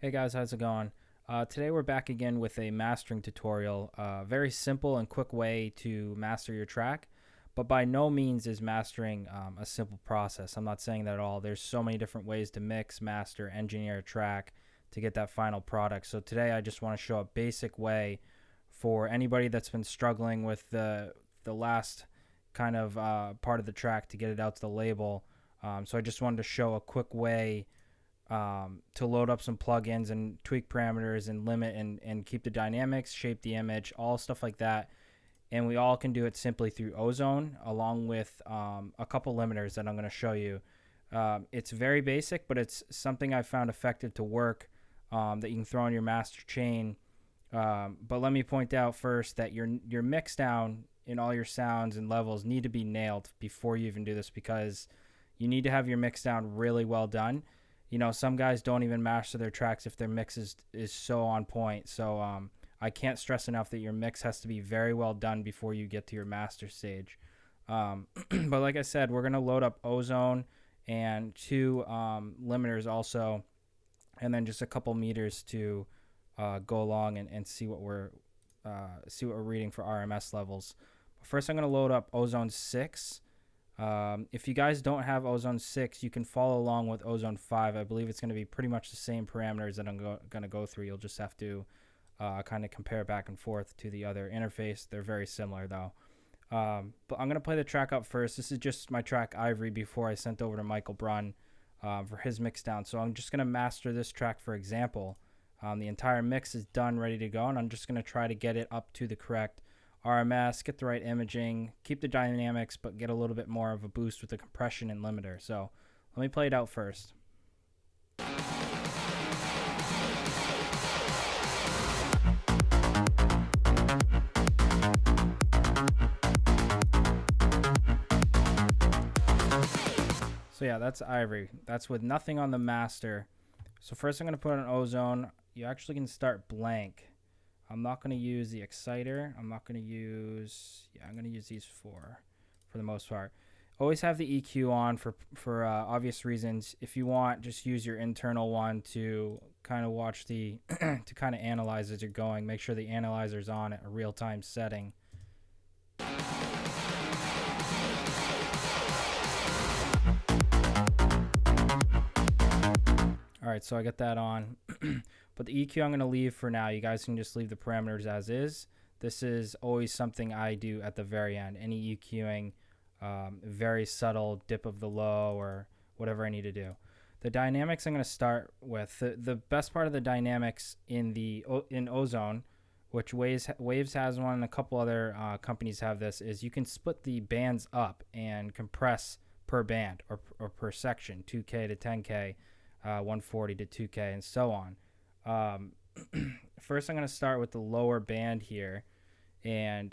Hey guys, how's it going? Today we're back again with a mastering tutorial. Very simple and quick way to master your track, but by no means is mastering a simple process. I'm not saying that at all. There's so many different ways to mix, master, engineer a track to get that final product. So today I just want to show a basic way for anybody that's been struggling with the last kind of part of the track to get it out to the label. So I just wanted to show a quick way to load up some plugins and tweak parameters and limit and keep the dynamics, shape the image, all stuff like that. And we all can do it simply through Ozone, along with a couple limiters that I'm going to show you. It's very basic, but it's something I found effective to work that you can throw on your master chain. But let me point out first that your mix down in all your sounds and levels need to be nailed before you even do this, because you need to have your mix down really well done. You know, some guys don't even master their tracks if their mix is so on point. So I can't stress enough that your mix has to be very well done before you get to your master stage. But like I said, we're going to load up Ozone and two limiters also, and then just a couple meters to go along and see what we're reading for RMS levels. But first, I'm going to load up Ozone 6. If you guys don't have Ozone 6, you can follow along with Ozone 5. I believe it's going to be pretty much the same parameters that I'm going to go through. You'll just have to kind of compare back and forth to the other interface. They're very similar, though. But I'm going to play the track up first. This is just my track Ivory before I sent over to Michael Brunn for his mix down. So I'm just going to master this track for example. The entire mix is done, ready to go, and I'm just going to try to get it up to the correct RMS, get the right imaging, keep the dynamics, but get a little bit more of a boost with the compression and limiter. So let me play it out first. So yeah, that's Ivory. That's with nothing on the master. So first I'm going to put on Ozone. You actually can start blank. I'm not going to use the exciter. I'm going to use these four for the most part. Always have the EQ on for obvious reasons. If you want, just use your internal one to kind of watch the, to kind of analyze as you're going. Make sure the analyzer's on at a real-time setting. All right, so I got that on. But the EQ I'm going to leave for now. You guys can just leave the parameters as is. This is always something I do at the very end. Any EQing, very subtle dip of the low or whatever I need to do. The dynamics I'm going to start with. The best part of the dynamics in Ozone, which Waves has one and a couple other companies have this, is you can split the bands up and compress per band or per section, 2K to 10K. 140 to 2K and so on. First I'm going to start with the lower band here, and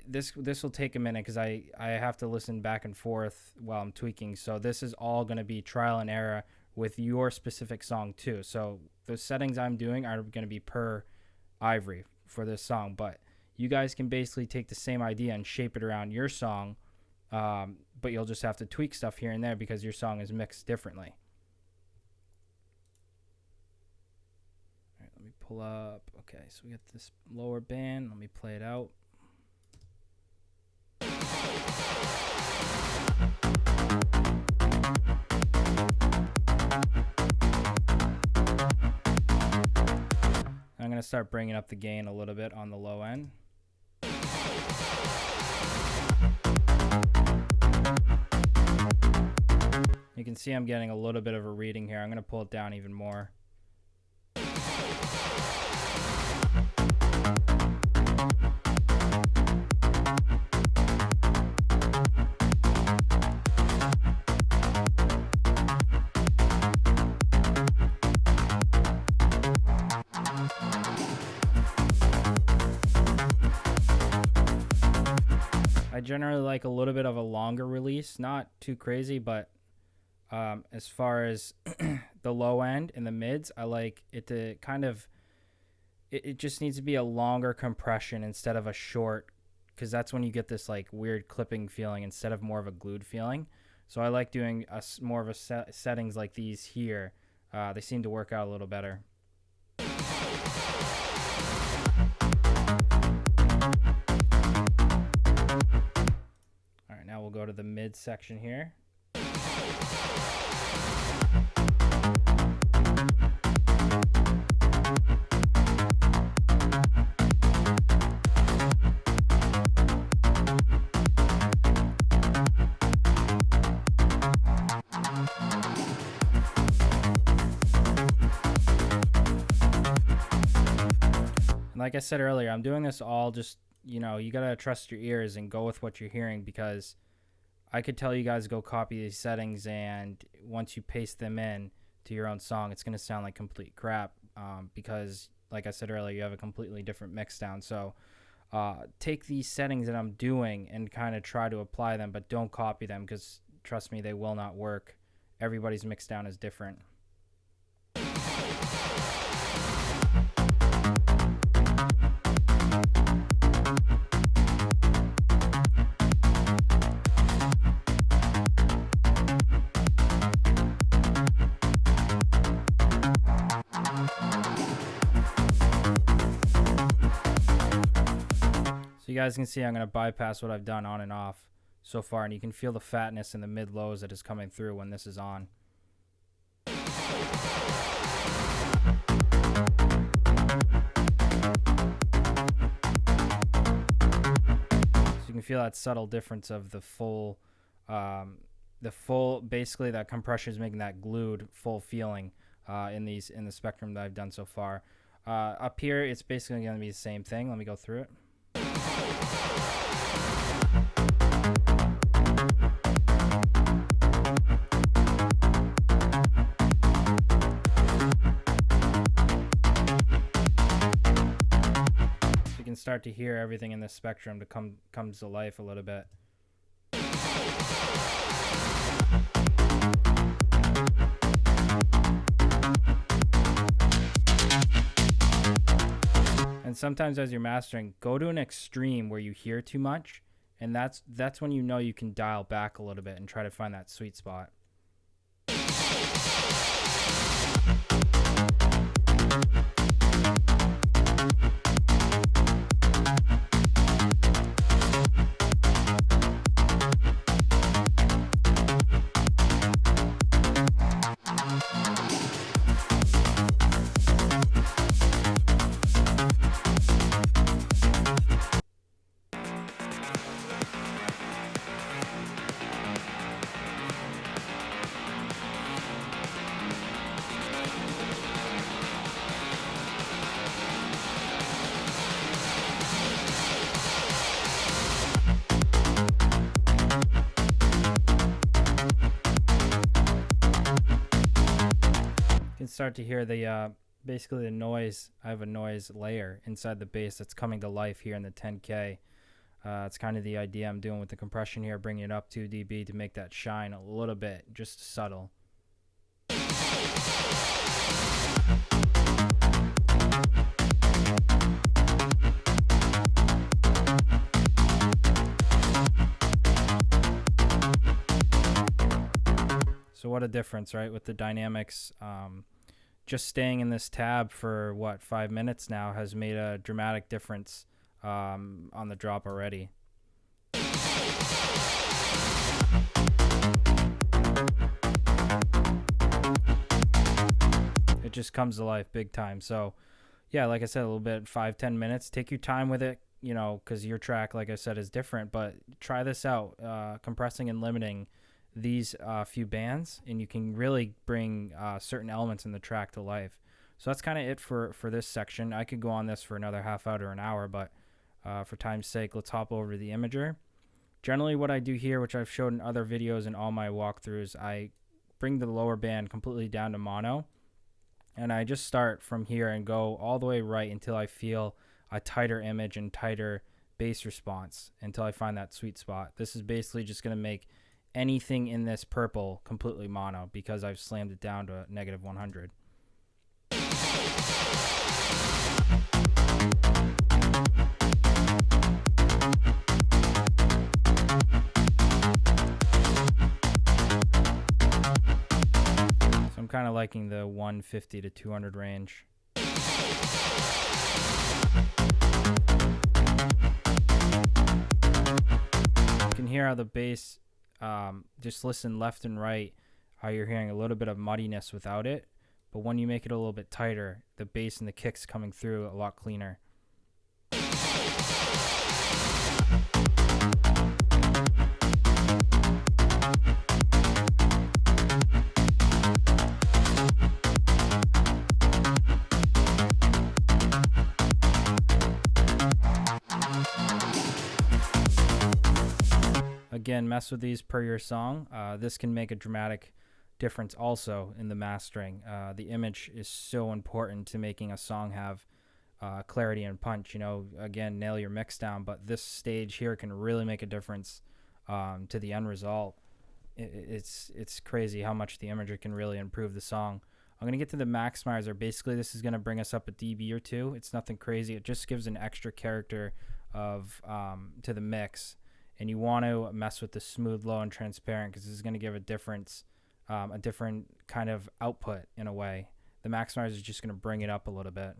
this will take a minute because I have to listen back and forth while I'm tweaking. So this is all going to be trial and error with your specific song too. So the settings I'm doing are going to be per Ivory for this song, but you guys can basically take the same idea and shape it around your song, but you'll just have to tweak stuff here and there because your song is mixed differently. Let me pull up. Okay, so we got this lower band. Let me play it out. I'm going to start bringing up the gain a little bit on the low end. You can see I'm getting a little bit of a reading here. I'm going to pull it down even more. I generally like a little bit of a longer release, not too crazy, but as far as the low end and the mids, I like it to kind of, it just needs to be a longer compression instead of a short, because that's when you get this like weird clipping feeling instead of more of a glued feeling. So I like doing more of a settings like these here. They seem to work out a little better. Now we'll go to the mid section here. Like I said earlier, I'm doing this all just, you gotta trust your ears and go with what you're hearing, because I could tell you guys go copy these settings, and once you paste them in to your own song, it's gonna sound like complete crap, because like I said earlier, you have a completely different mix down. So take these settings that I'm doing and kind of try to apply them, but don't copy them, because trust me, they will not work. Everybody's mix down is different. So you guys can see I'm going to bypass what I've done on and off so far, and you can feel the fatness in the mid-lows that is coming through when this is on. So you can feel that subtle difference of the full, basically that compression is making that glued full feeling in the spectrum that I've done so far. Up here, it's basically going to be the same thing. Let me go through it. So you can start to hear everything in the spectrum to comes to life a little bit. And sometimes as you're mastering, go to an extreme where you hear too much, and that's when you know you can dial back a little bit and try to find that sweet spot. Start to hear the basically the noise. I have a noise layer inside the bass that's coming to life here in the 10K. It's kind of the idea I'm doing with the compression here, bringing it up 2 dB to make that shine a little bit, just subtle. So what a difference, right, with the dynamics. Just staying in this tab for 5 minutes now has made a dramatic difference on the drop already. It just comes to life big time. So yeah, like I said, a little bit, 5-10 minutes. Take your time with it, because your track, like I said, is different. But try this out, compressing and limiting these few bands, and you can really bring certain elements in the track to life. So that's kind of it for this section. I could go on this for another half hour or an hour, but for time's sake, let's hop over to the imager. Generally what I do here, which I've showed in other videos and all my walkthroughs, I bring the lower band completely down to mono, and I just start from here and go all the way right until I feel a tighter image and tighter bass response, until I find that sweet spot. This is basically just going to make anything in this purple completely mono, because I've slammed it down to -100. So I'm kind of liking the 150 to 200 range. You can hear how the bass, just listen left and right, how you're hearing a little bit of muddiness without it. But when you make it a little bit tighter, the bass and the kicks coming through a lot cleaner. Again, mess with these per your song. This can make a dramatic difference also in the mastering. The image is so important to making a song have clarity and punch. Again, nail your mix down, but this stage here can really make a difference to the end result. It's crazy how much the imagery can really improve the song. I'm going to get to the maximizer. Basically, this is going to bring us up a dB or two. It's nothing crazy. It just gives an extra character of to the mix. And you want to mess with the smooth, low, and transparent because this is going to give a different kind of output in a way. The maximizer is just going to bring it up a little bit.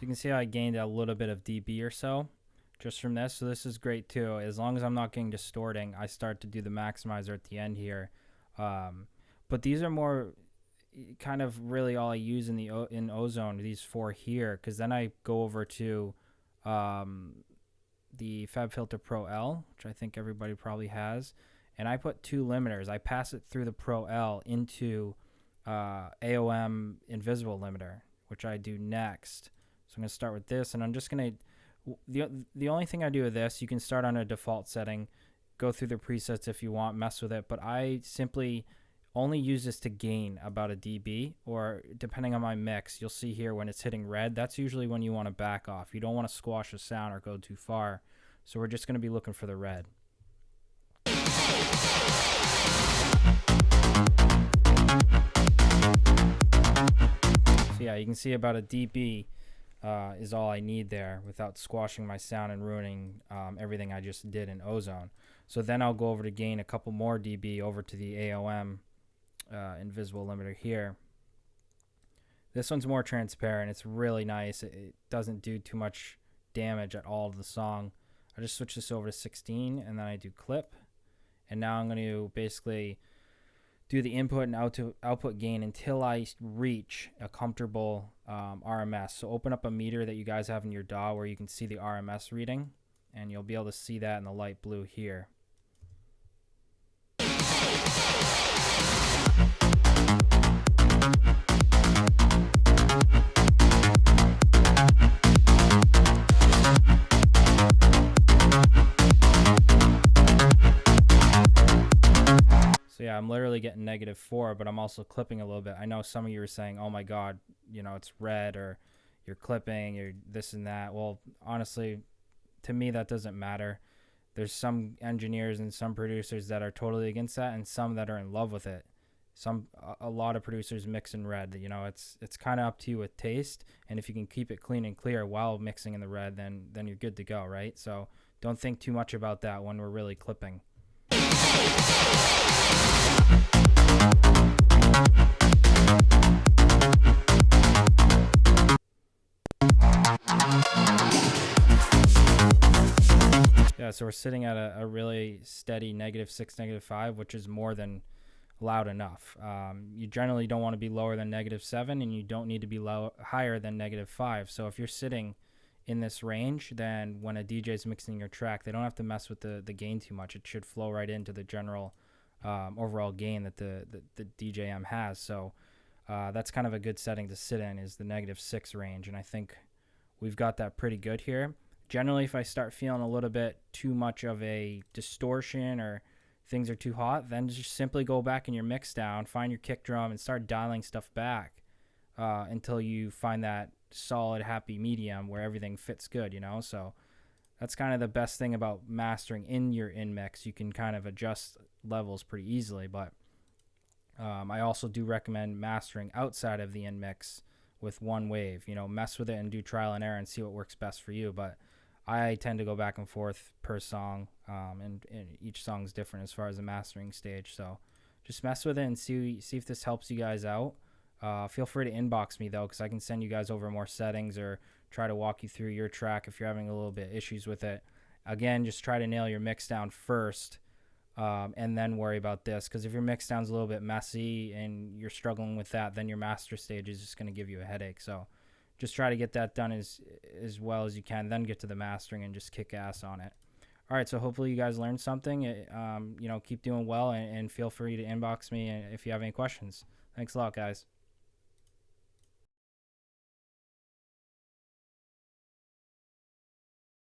You can see how I gained a little bit of dB or so just from this. So this is great too. As long as I'm not getting distorting, I start to do the maximizer at the end here. But these are more kind of really all I use in Ozone, these four here, because then I go over to the FabFilter Pro L, which I think everybody probably has, and I put two limiters. I pass it through the Pro L into AOM invisible limiter, which I do next. So I'm going to start with this, and I'm just going to, the only thing I do with this, you can start on a default setting, go through the presets if you want, mess with it, but I simply only use this to gain about a dB, or depending on my mix, you'll see here when it's hitting red, that's usually when you want to back off. You don't want to squash a sound or go too far, so we're just going to be looking for the red. So yeah, you can see about a dB is all I need there without squashing my sound and ruining everything I just did in Ozone. So then I'll go over to gain a couple more dB over to the AOM invisible limiter here. This one's more transparent. It's really nice. It doesn't do too much damage at all to the song. I just switch this over to 16 and then I do clip. And now I'm going to basically do the input and output gain until I reach a comfortable RMS. So open up a meter that you guys have in your DAW where you can see the RMS reading, and you'll be able to see that in the light blue here. So yeah, I'm literally getting -4, but I'm also clipping a little bit. I know some of you are saying, oh my God, it's red, or you're clipping, or this and that. Well, honestly, to me, that doesn't matter. There's some engineers and some producers that are totally against that, and some that are in love with it. A lot of producers mix in red. It's kind of up to you with taste, and if you can keep it clean and clear while mixing in the red, then you're good to go, right? So don't think too much about that when we're really clipping. Yeah, so we're sitting at a really steady -6, -5, which is more than loud enough. You generally don't want to be lower than -7, and you don't need to be higher than -5. So if you're sitting in this range, then when a DJ is mixing your track, they don't have to mess with the gain too much. It should flow right into the general overall gain that the DJM has. So that's kind of a good setting to sit in, is the -6 range, and I think we've got that pretty good here. Generally, if I start feeling a little bit too much of a distortion or things are too hot, then just simply go back in your mix down, find your kick drum, and start dialing stuff back until you find that solid, happy medium where everything fits good, So That's kind of the best thing about mastering in your in mix. You can kind of adjust levels pretty easily, but I also do recommend mastering outside of the in mix with one wave. Mess with it and do trial and error and see what works best for you. But I tend to go back and forth per song, and each song is different as far as the mastering stage. So just mess with it and see if this helps you guys out. Feel free to inbox me though, because I can send you guys over more settings or try to walk you through your track if you're having a little bit issues with it. Again, just try to nail your mix down first, and then worry about this. Because if your mix down's a little bit messy and you're struggling with that, then your master stage is just going to give you a headache. So just try to get that done as well as you can. Then get to the mastering and just kick ass on it. All right, so hopefully you guys learned something. Keep doing well, and feel free to inbox me if you have any questions. Thanks a lot, guys.